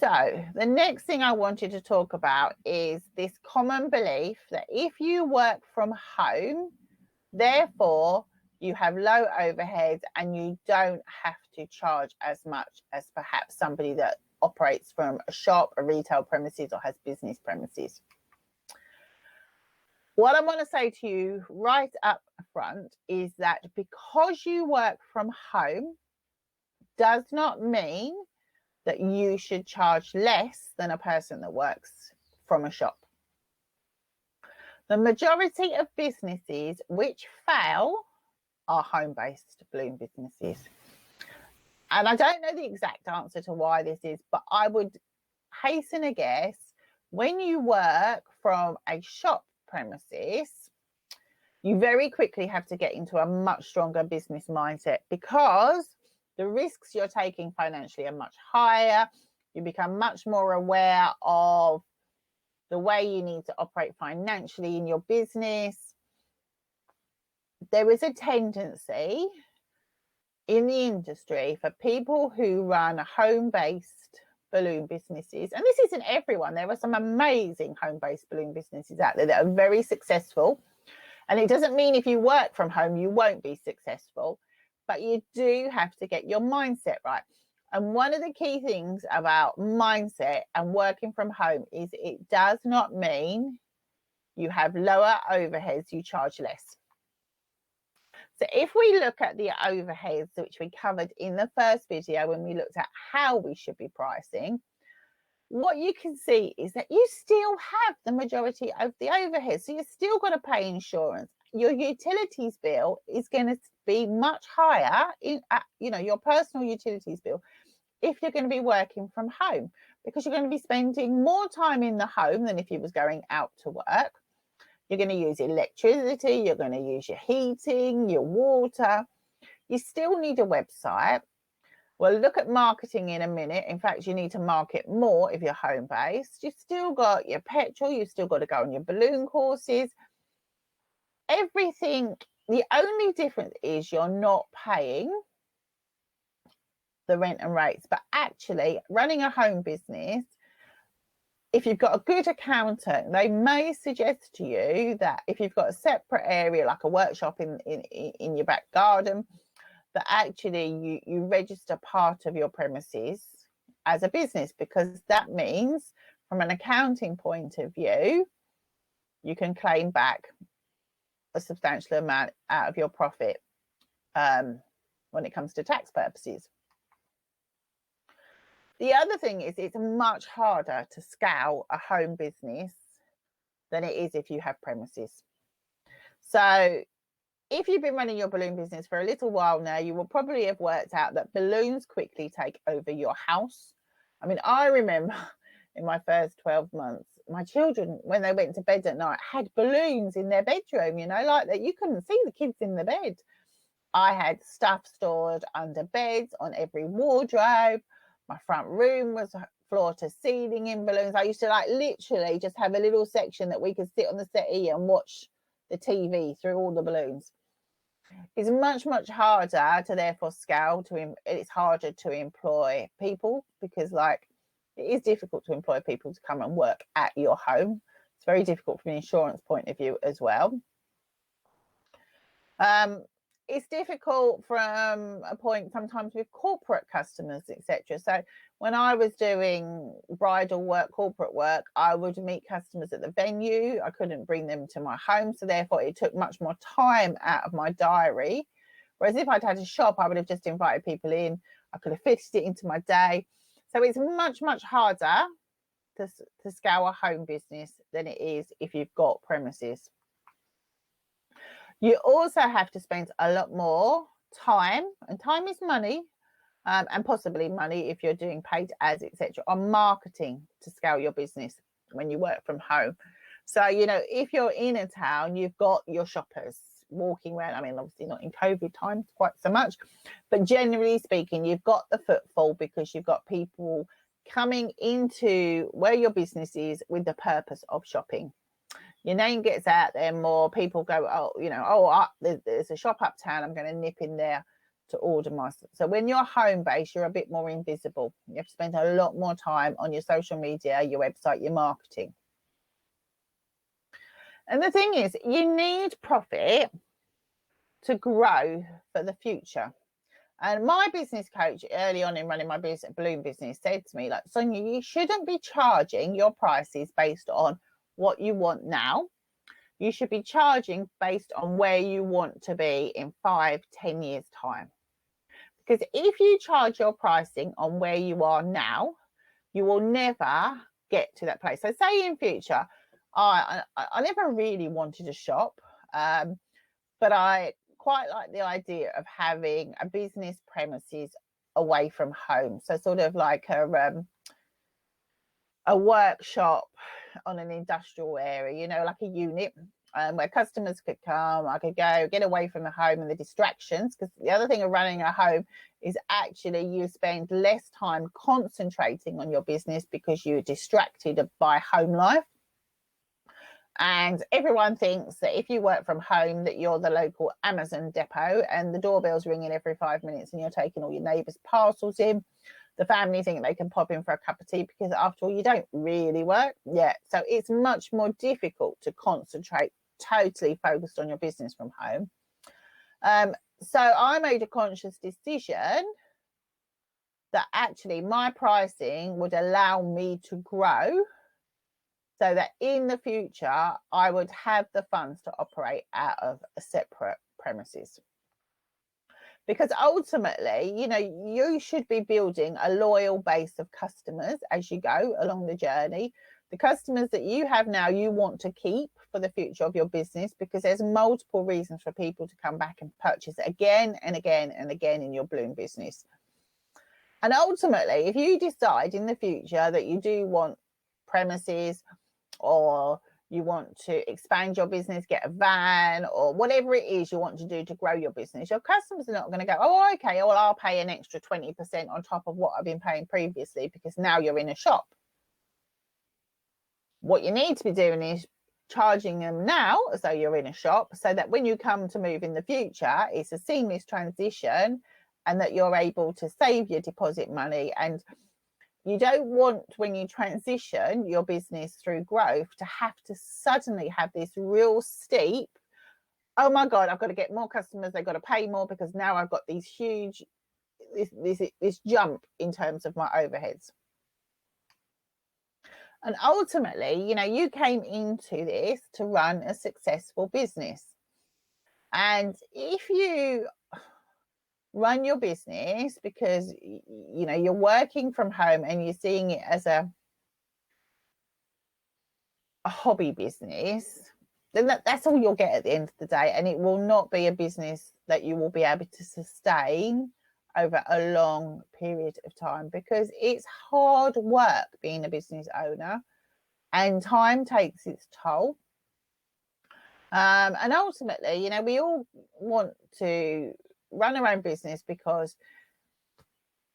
So the next thing I wanted to talk about is this common belief that if you work from home, therefore you have low overheads and you don't have to charge as much as perhaps somebody that operates from a shop, a retail premises, or has business premises. What I want to say to you right up front is that because you work from home does not mean that you should charge less than a person that works from a shop. The majority of businesses which fail are home-based balloon businesses. And I don't know the exact answer to why this is, but I would hasten a guess, when you work from a shop premises, you very quickly have to get into a much stronger business mindset because the risks you're taking financially are much higher. You become much more aware of the way you need to operate financially in your business. There is a tendency in the industry for people who run home-based balloon businesses, and this isn't everyone, there are some amazing home-based balloon businesses out there that are very successful, and it doesn't mean if you work from home you won't be successful, but you do have to get your mindset right. And one of the key things about mindset and working from home is it does not mean you have lower overheads, you charge less. So if we look at the overheads, which we covered in the first video when we looked at how we should be pricing, what you can see is that you still have the majority of the overheads. So you've still got to pay insurance. Your utilities bill is going to be much higher in, your personal utilities bill if you're going to be working from home, because you're going to be spending more time in the home than if you was going out to work. You're going to use electricity, you're going to use your heating, your water. You still need a website. We'll look at marketing in a minute. In fact, you need to market more if you're home-based. You've still got your petrol, you've still got to go on your balloon courses. Everything, the only difference is you're not paying the rent and rates, but actually running a home business, if you've got a good accountant, they may suggest to you that if you've got a separate area, like a workshop in your back garden, that actually you register part of your premises as a business, because that means from an accounting point of view, you can claim back a substantial amount out of your profit when it comes to tax purposes. The other thing is it's much harder to scale a home business than it is if you have premises. So if you've been running your balloon business for a little while now, you will probably have worked out that balloons quickly take over your house. I mean, I remember in my first 12 months, my children, when they went to bed at night, had balloons in their bedroom, like that. You couldn't see the kids in the bed. I had stuff stored under beds, on every wardrobe. My front room was floor to ceiling in balloons. I used to literally just have a little section that we could sit on the settee and watch the TV through all the balloons. It's much, much harder to therefore scale. It's harder to employ people because it is difficult to employ people to come and work at your home. It's very difficult from an insurance point of view as well. It's difficult from a point sometimes with corporate customers, etc. So when I was doing bridal work, corporate work, I would meet customers at the venue. I couldn't bring them to my home, so therefore it took much more time out of my diary. Whereas if I'd had a shop, I would have just invited people in. I could have fitted it into my day. So it's much, much harder to scale a home business than it is if you've got premises. You also have to spend a lot more time, and time is money, and possibly money if you're doing paid ads, etc., on marketing to scale your business when you work from home. So, if you're in a town, you've got your shoppers walking around. I mean, obviously not in COVID times quite so much, but generally speaking, you've got the footfall because you've got people coming into where your business is with the purpose of shopping. Your name gets out there more. People go, there's a shop uptown. I'm going to nip in there to order my. So when you're home based, you're a bit more invisible. You have to spend a lot more time on your social media, your website, your marketing. And the thing is, you need profit to grow for the future. And my business coach early on in running my balloon business said to me, like, Sonia, you shouldn't be charging your prices based on what you want now. You should be charging based on where you want to be in 5-10 years time. Because if you charge your pricing on where you are now, you will never get to that place. So say in future, I never really wanted a shop, but I quite like the idea of having a business premises away from home. So sort of like a workshop on an industrial area, you know, like a unit where customers could come. I could go get away from the home and the distractions, because the other thing of running a home is actually you spend less time concentrating on your business because you're distracted by home life. And everyone thinks that if you work from home that you're the local Amazon depot and the doorbell's ringing every 5 minutes and you're taking all your neighbours' parcels in. The family think they can pop in for a cup of tea because after all, you don't really work yet. So it's much more difficult to concentrate totally focused on your business from home. So I made a conscious decision that actually my pricing would allow me to grow, so that in the future I would have the funds to operate out of a separate premises. Because ultimately, you know, you should be building a loyal base of customers as you go along the journey. The customers that you have now, you want to keep for the future of your business, because there's multiple reasons for people to come back and purchase again and again and again in your balloon business. And ultimately, if you decide in the future that you do want premises, or you want to expand your business, get a van, or whatever it is you want to do to grow your business, your customers are not going to go, oh, okay, well, I'll pay an extra 20% on top of what I've been paying previously because now you're in a shop. What you need to be doing is charging them now as though you're in a shop, so that when you come to move in the future, it's a seamless transition and that you're able to save your deposit money. And you don't want, when you transition your business through growth, to have to suddenly have this real steep, oh my God, I've got to get more customers, they've got to pay more because now I've got these huge, this jump in terms of my overheads. And ultimately, you know, you came into this to run a successful business. And if you run your business because, you know, you're working from home and you're seeing it as a hobby business, then that's all you'll get at the end of the day. And it will not be a business that you will be able to sustain over a long period of time, because it's hard work being a business owner and time takes its toll. And ultimately, you know, we all want to run our own business because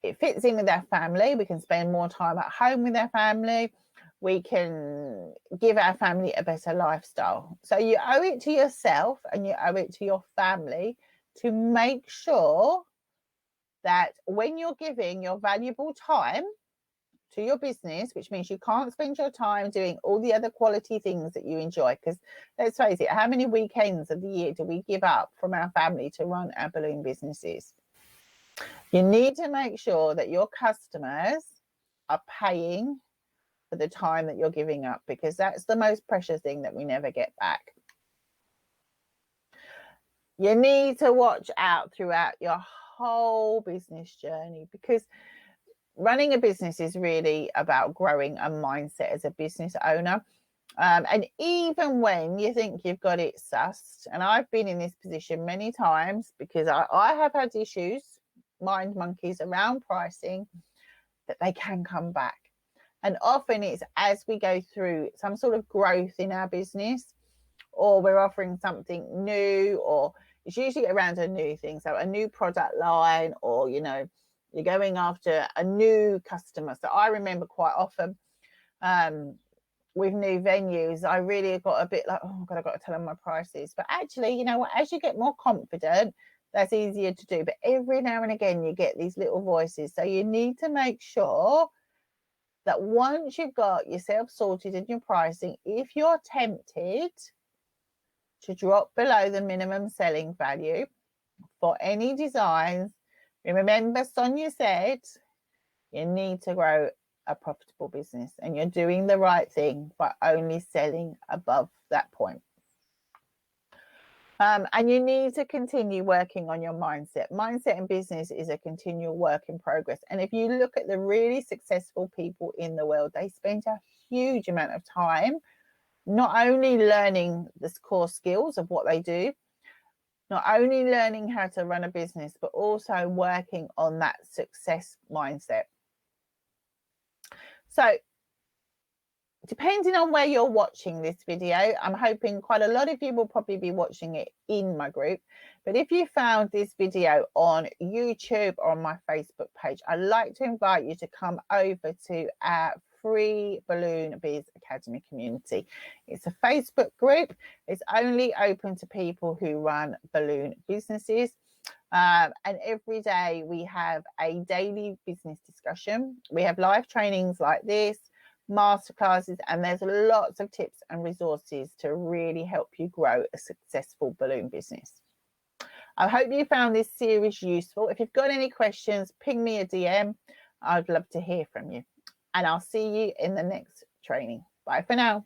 it fits in with our family. We can spend more time at home with our family. We can give our family a better lifestyle. So you owe it to yourself and you owe it to your family to make sure that when you're giving your valuable time to your business, which means you can't spend your time doing all the other quality things that you enjoy, because let's face it, how many weekends of the year do we give up from our family to run our balloon businesses? You need to make sure that your customers are paying for the time that you're giving up, because that's the most precious thing that we never get back. You need to watch out throughout your whole business journey, because running a business is really about growing a mindset as a business owner. And even when you think you've got it sussed, and I've been in this position many times because I have had issues, mind monkeys around pricing, that they can come back. And often it's as we go through some sort of growth in our business, or we're offering something new, or it's usually around a new thing. So a new product line, or, you know, you're going after a new customer. So I remember quite often with new venues, I really got a bit like, oh God, I've got to tell them my prices. But actually, you know what, as you get more confident, That's easier to do. But every now and again, you get these little voices. So you need to make sure that once you've got yourself sorted in your pricing, if you're tempted to drop below the minimum selling value for any designs, remember Sonia said you need to grow a profitable business, and you're doing the right thing by only selling above that point. And you need to continue working on your mindset. Mindset in business is a continual work in progress. And if you look at the really successful people in the world, they spend a huge amount of time not only learning the core skills of what they do, not only learning how to run a business, but also working on that success mindset. So depending on where you're watching this video, I'm hoping quite a lot of you will probably be watching it in my group. But if you found this video on YouTube or on my Facebook page, I'd like to invite you to come over to our free Balloon Biz Academy community. It's a Facebook group. It's only open to people who run balloon businesses. And every day we have a daily business discussion. We have live trainings like this, masterclasses, and there's lots of tips and resources to really help you grow a successful balloon business. I hope you found this series useful. If you've got any questions, ping me a DM. I'd love to hear from you. And I'll see you in the next training. Bye for now.